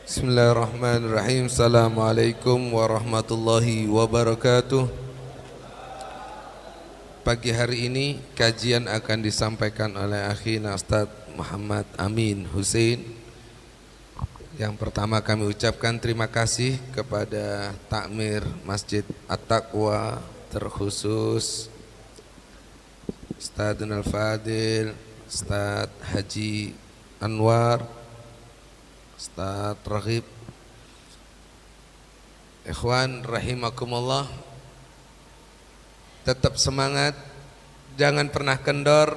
Bismillahirrahmanirrahim. Assalamualaikum warahmatullahi wabarakatuh. Pagi hari ini kajian akan disampaikan oleh akhina Ustaz Muhammad Amin Hussein. Yang pertama kami ucapkan terima kasih kepada takmir Masjid At-Taqwa, terkhusus Ustaz Al-Fadil, Ustaz Haji Anwar, Ustaz Raghib. Ikhwan rahimakumullah, tetap semangat, jangan pernah kendor.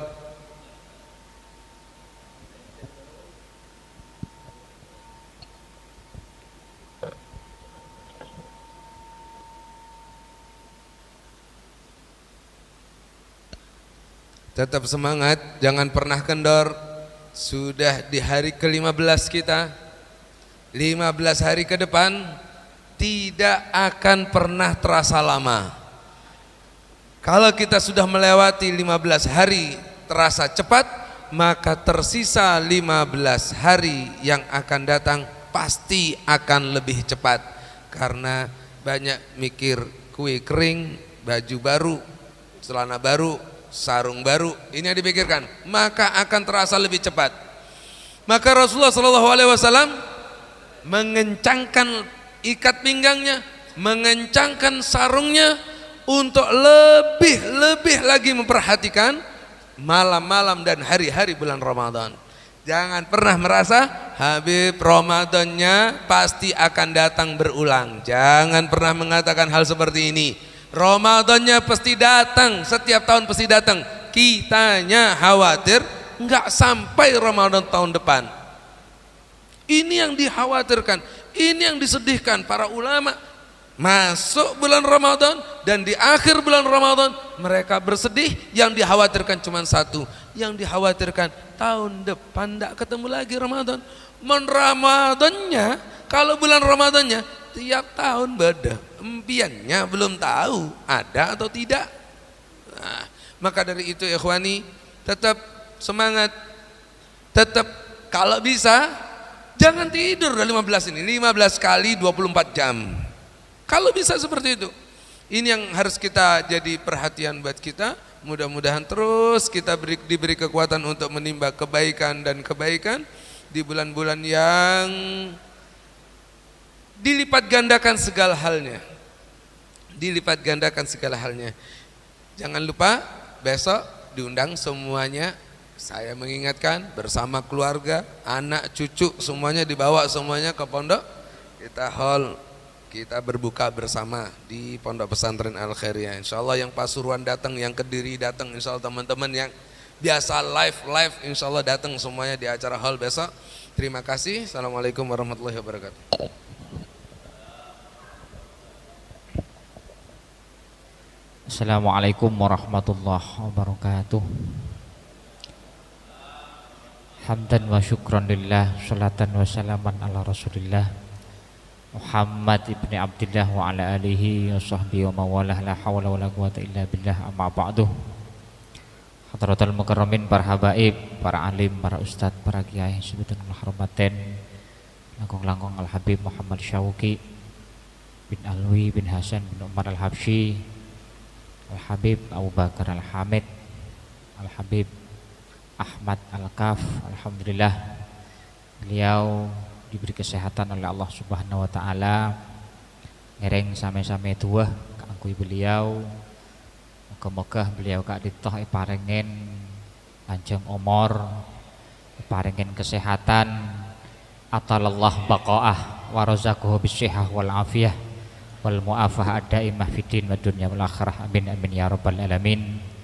Tetap semangat, jangan pernah kendor. Sudah di hari ke-15 kita, 15 hari ke depan tidak akan pernah terasa lama. Kalau kita sudah melewati 15 hari terasa cepat, maka tersisa 15 hari yang akan datang pasti akan lebih cepat. Karena banyak mikir kue kering, baju baru, celana baru, sarung baru, ini yang dipikirkan, maka akan terasa lebih cepat. Maka Rasulullah SAW mengencangkan ikat pinggangnya, mengencangkan sarungnya untuk lebih lagi memperhatikan malam-malam dan hari-hari bulan Ramadan. Jangan pernah merasa Habib Ramadannya pasti akan datang berulang. Jangan pernah mengatakan hal seperti ini. Ramadannya pasti datang, setiap tahun pasti datang. Kitanya khawatir nggak sampai Ramadan tahun depan. Ini yang dikhawatirkan, ini yang disedihkan para ulama. Masuk bulan Ramadan dan di akhir bulan Ramadan mereka bersedih. Yang dikhawatirkan cuma satu, yang dikhawatirkan tahun depan nggak ketemu lagi Ramadan. Ramadannya, kalau bulan Ramadannya tiap tahun beda, empiannya belum tahu ada atau tidak. Nah, maka dari itu ikhwani, tetap semangat, tetap kalau bisa jangan tidur dari 15 ini, 15 kali 24 jam. Kalau bisa seperti itu. Ini yang harus kita jadi perhatian buat kita. Mudah-mudahan terus kita diberi kekuatan untuk menimba kebaikan dan kebaikan di bulan-bulan yang dilipat gandakan segala halnya, dilipat gandakan segala halnya. Jangan lupa besok diundang semuanya. Saya mengingatkan, bersama keluarga, anak, cucu, semuanya dibawa semuanya ke pondok. Kita hall, kita berbuka bersama di Pondok Pesantren Al Khairiyah. Insyaallah yang Pasuruan datang, yang Kediri datang, insyaallah teman-teman yang biasa live insyaallah datang semuanya di acara hall besok. Terima kasih. Assalamualaikum warahmatullahi wabarakatuh. Assalamualaikum warahmatullahi wabarakatuh. Hamdan wa syukran lillah, salatan wa salaman ala rasulillah Muhammad ibni Abdillah wa ala alihi wa sahbihi wa mawalah, la hawla wa la quwata illa billah, amma ba'du. Hadratul mukarramin, para habaib, para alim, para ustadz, para kiai, sebetulnya hormaten langkong-langkong Al-Habib Muhammad Syawki bin Alwi bin Hasan bin Umar Al-Habsyi, Al-Habib Abu Bakar Al-Hamid, Al-Habib Ahmad Al-Kaf. Alhamdulillah beliau diberi kesehatan oleh Allah Subhanahu wa taala. Ngereng same-same tua kangkui beliau. Moga-moga beliau kak ditoh parengen panjang umur, parengen kesehatan, atalallah baqaah wa razaqahu bisyihah wal afiyah wal mu'afah adaimah fid din wa dunya wal akhirah. Amin amin ya rabbal alamin.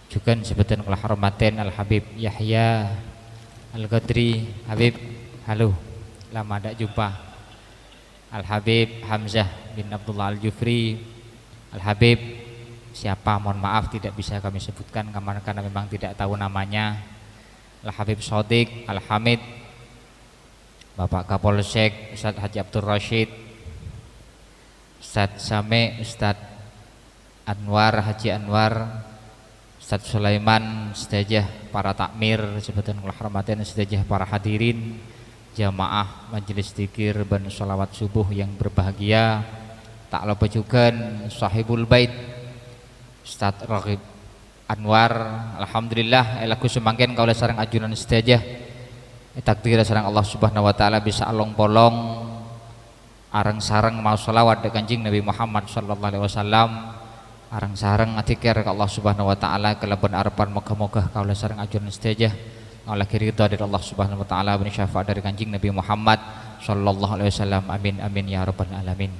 Juga sebutan kula hormaten Al Habib Yahya Al Qadri. Habib, halo, lama tidak jumpa. Al Habib Hamzah bin Abdullah Al Jufri. Al Habib siapa, mohon maaf tidak bisa kami sebutkan karena memang tidak tahu namanya. Al Habib Shadiq Al Hamid, Bapak Kapolsek Ustadz Haji Abdul Rashid, Ustadz Same, Ustadz Anwar Haji Anwar, Ustaz Sulaiman, sedajah para takmir sebatan kula hormatin, sedajah para hadirin jamaah majelis dzikir ban sholawat subuh yang berbahagia. Tak lupa juga sahibul bait Ustaz Raghib Anwar. Alhamdulillah elaku semangken kaula sareng ajunan sedajah takdir sareng Allah Subhanahu wa taala bisa along polong areng sareng mau sholawat ke Kanjeng Nabi Muhammad sallallahu alaihi wasallam, areng sareng atikir ke Allah Subhanahu wa taala kelaban arepan moga-moga kaula sareng ajunan sedajah Allah ridha dari Allah Subhanahu wa taala ben syafaat dari Kanjeng Nabi Muhammad sallallahu alaihi wasallam. Amin amin ya rabbal alamin.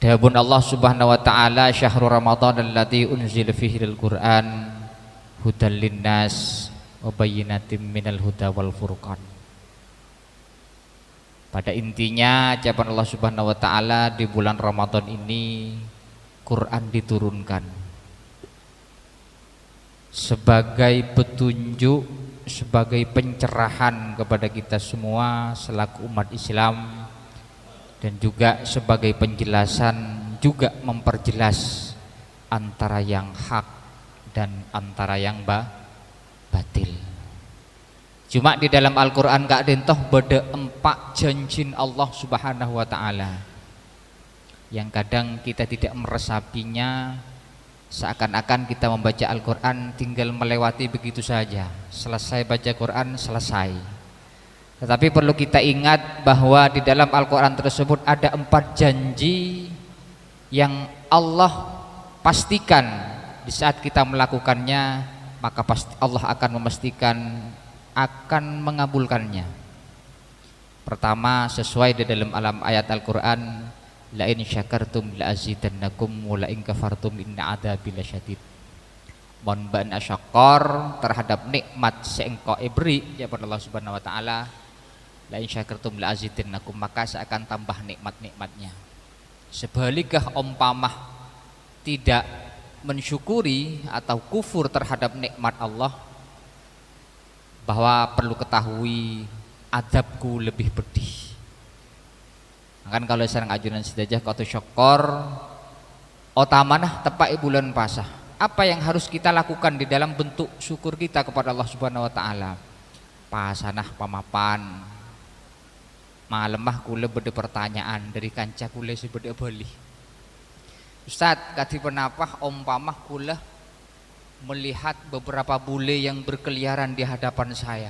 Dawun Allah Subhanahu wa taala syahrul Ramadan alladzi unzila fihi al-Qur'an hudal linnas wa bayyinatin minal huda wal furqan. Pada intinya ucapan Allah Subhanahu wa taala di bulan Ramadan ini Quran diturunkan sebagai petunjuk, sebagai pencerahan kepada kita semua selaku umat Islam, dan juga sebagai penjelasan, juga memperjelas antara yang hak dan antara yang batil. Cuma di dalam Al-Quran gak dentoh beda 4 janjin Allah Subhanahu wa ta'ala yang kadang kita tidak meresapinya, seakan-akan kita membaca Al-Quran tinggal melewati begitu saja, selesai baca Quran selesai. Tetapi perlu kita ingat bahwa di dalam Al-Quran tersebut ada 4 janji yang Allah pastikan di saat kita melakukannya, maka pasti Allah akan memastikan akan mengabulkannya. Pertama, sesuai di dalam alam ayat Al-Quran, la in syakartum la azidannakum wa la in kafartum inna adzabi lasyadid. Mon ban asyakor terhadap nikmat sing engkau beri ya Allah Subhanahu wa taala, la in syakartum la azidannakum, maka saya akan tambah nikmat-nikmatnya. Sebaliknya umpamah tidak mensyukuri atau kufur terhadap nikmat Allah, bahwa perlu ketahui azabku lebih pedih. Kan kalau sareng ajunan sedajah kau syukur otamanah tepak bulan puasa. Apa yang harus kita lakukan di dalam bentuk syukur kita kepada Allah Subhanahu wa taala? Pasanah pamapan. Malemah kula beda pertanyaan dari kanca kula sebeda bali. Ustaz, kati penapah umpamah kula melihat beberapa bule yang berkeliaran di hadapan saya.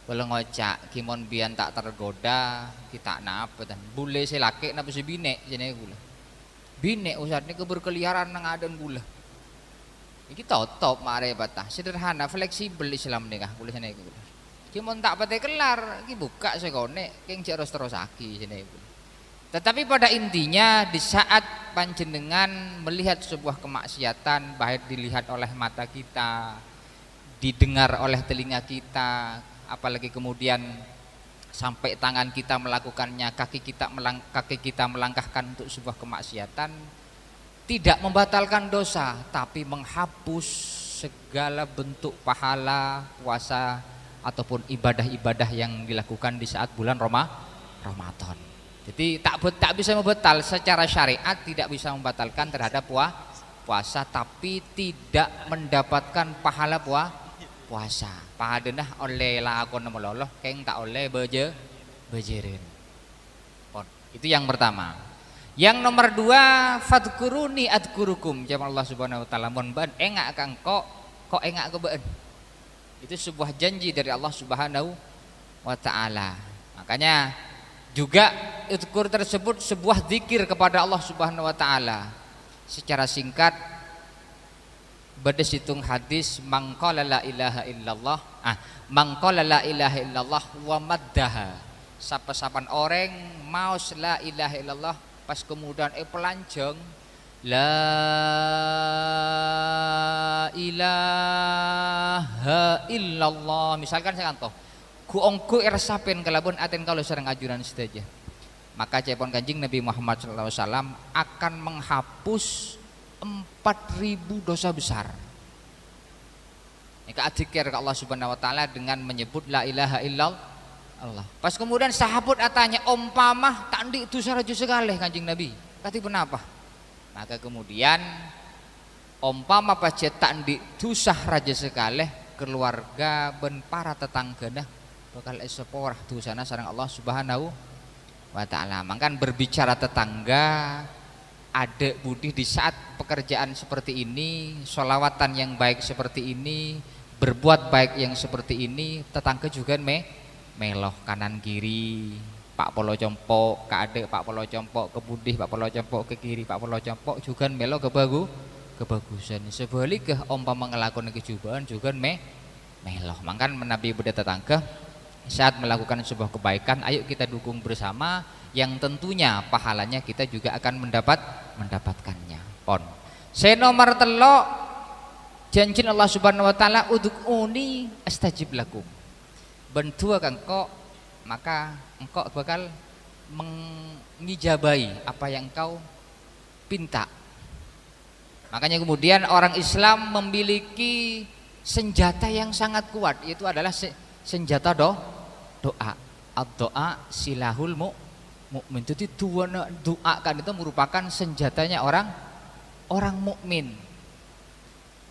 Kalau ngocak kimon bian tak tergoda kita napa dan bule saya laki napa si bine jene gula bine Ustaz ini keberkeliaran nang adan gula iki top mare batah sederhana fleksibel Islam nikah gula jene gula kimon tak pate kelar iki buka sekone keng terus aki jene gula. Tetapi pada intinya di saat panjenengan melihat sebuah kemaksiatan, baik dilihat oleh mata kita, didengar oleh telinga kita, apalagi kemudian sampai tangan kita melakukannya, kaki kita melangkahkan untuk sebuah kemaksiatan, tidak membatalkan dosa, tapi menghapus segala bentuk pahala, puasa ataupun ibadah-ibadah yang dilakukan di saat bulan Ramadan. Jadi tak bisa membatal secara syariat, tidak bisa membatalkan terhadap puasa, tapi tidak mendapatkan pahala puasa. Pahadenah oleh lakon meloloh keng tak oleh bejerin. Itu yang pertama. Yang nomor 2, fadkuruni adkurukum. Jamaah Allah Subhanahu wa taala mon ban engak kang kok engak kebeun. Itu sebuah janji dari Allah Subhanahu wa taala. Makanya juga Udkur tersebut sebuah zikir kepada Allah Subhanahu wa taala. Secara singkat berdesitung hadis mangqala la ilaha illallah mangqala la ilaha illallah wa maddaha. Sapa-sapan orang maus la ilaha illallah pas kemudian pelanjang la ilaha illallah, misalkan saya kantoh ku ongku irsapen kelabun aten kalau serang ajuran saja, maka cepon Kanjeng Nabi Muhammad SAW akan menghapus 4.000 dosa besar. Ini adzikir ke Allah Subhanahu wa taala dengan menyebut la ilaha illallah. Pas kemudian sahabat tanya umpamah tak di itu saraju sekali Kanjeng Nabi. Kati kenapa? Maka kemudian umpama pacet tak di tusah raja sekali keluarga ben para tetanggana bakal eseporah dosana sareng Allah Subhanahu wa taala. Mangkan berbicara tetangga, adek budi di saat pekerjaan seperti ini, sholawatan yang baik seperti ini, berbuat baik yang seperti ini, tetangga juga meloh kanan kiri, Pak Polo Compok, ke adek Pak Polo Compok, ke budih Pak Polo Compok, ke kiri Pak Polo Compok juga meloh kebagusan. Sebaliknya umpama ngelakoni kecobaan juga meloh. Mangkan Nabi beda tetangga saat melakukan sebuah kebaikan, ayo kita dukung bersama, yang tentunya pahalanya kita juga akan mendapatkannya. Pon. Saya nomor telok janji Allah Subhanahu wa taala ud'uni astajib lakum. Bentua kangko maka engkau bakal mengijabai apa yang engkau pinta. Makanya kemudian orang Islam memiliki senjata yang sangat kuat, yaitu adalah senjata doa. Ad-doa silahul mukmin. Jadi doa kan itu merupakan senjatanya orang mukmin.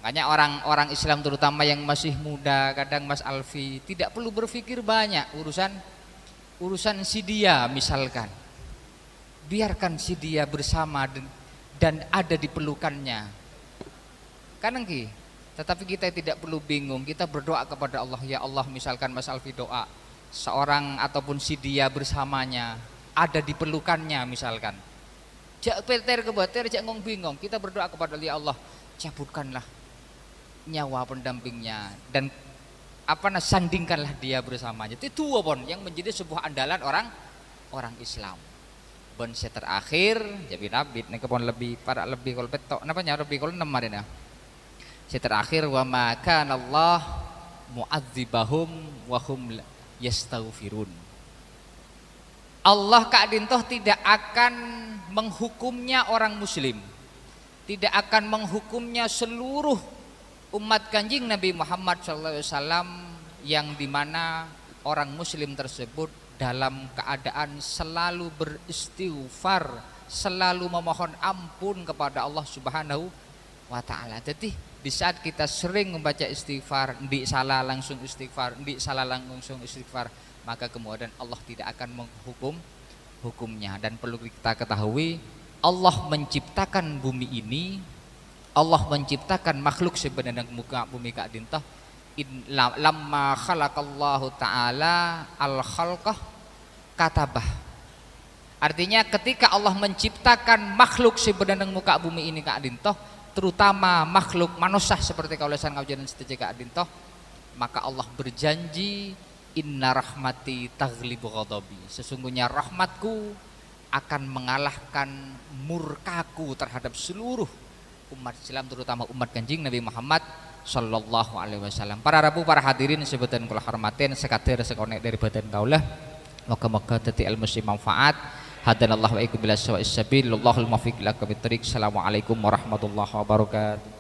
Makanya orang Islam terutama yang masih muda, kadang Mas Alfi tidak perlu berpikir banyak urusan si dia misalkan. Biarkan si dia bersama dan ada di pelukannya. Kan engki, tetapi kita tidak perlu bingung, kita berdoa kepada Allah, ya Allah, misalkan Mas Alfi doa seorang ataupun si dia bersamanya ada di pelukannya misalkan. Jak peter kebater, jak ngong bingung, kita berdoa kepada Allah, ya Allah, cabutkanlah nyawa pendampingnya dan sandingkanlah dia bersamanya. Itu pun yang menjadi sebuah andalan orang Islam. Bon saya terakhir jadi nabi nek pun lebih para lebih kalau petok napanya lebih kalau 6 hari nah. Saya terakhir wa ma kana Allah mu'adzibahum wa hum yastaghfirun. Allah kadintoh tidak akan menghukumnya orang muslim, tidak akan menghukumnya seluruh umat Kanjeng Nabi Muhammad SAW, yang dimana orang muslim tersebut dalam keadaan selalu beristighfar, selalu memohon ampun kepada Allah Subhanahu wa taala. Jadi di saat kita sering membaca istighfar, ndi salah langsung istighfar, maka kemudian Allah tidak akan hukumnya. Dan perlu kita ketahui, Allah menciptakan bumi ini, Allah menciptakan makhluk sebenarnya muka bumi kak dintah lamma khalaqallahu ta'ala al-khalqah katabah. Artinya ketika Allah menciptakan makhluk sebenarnya muka bumi ini kak dintah, terutama makhluk manusia seperti kaulesan kaujanan setuju kak dintah, maka Allah berjanji inna rahmati taghlibu ghadabi, sesungguhnya rahmatku akan mengalahkan murkaku terhadap seluruh umat Islam, terutama umat Kanjeng Nabi Muhammad sallallahu alaihi wasallam. Para rabu, para hadirin sebutan kula hormatin, sekatir sekonek dari badan kaulah, moga-moga dadi ilmu si manfaat. Hadanallahu wa iyyakum bila sawa'is sabil, Allahul muwaffiq ila aqwamit thoriq. Assalamualaikum warahmatullahi wabarakatuh.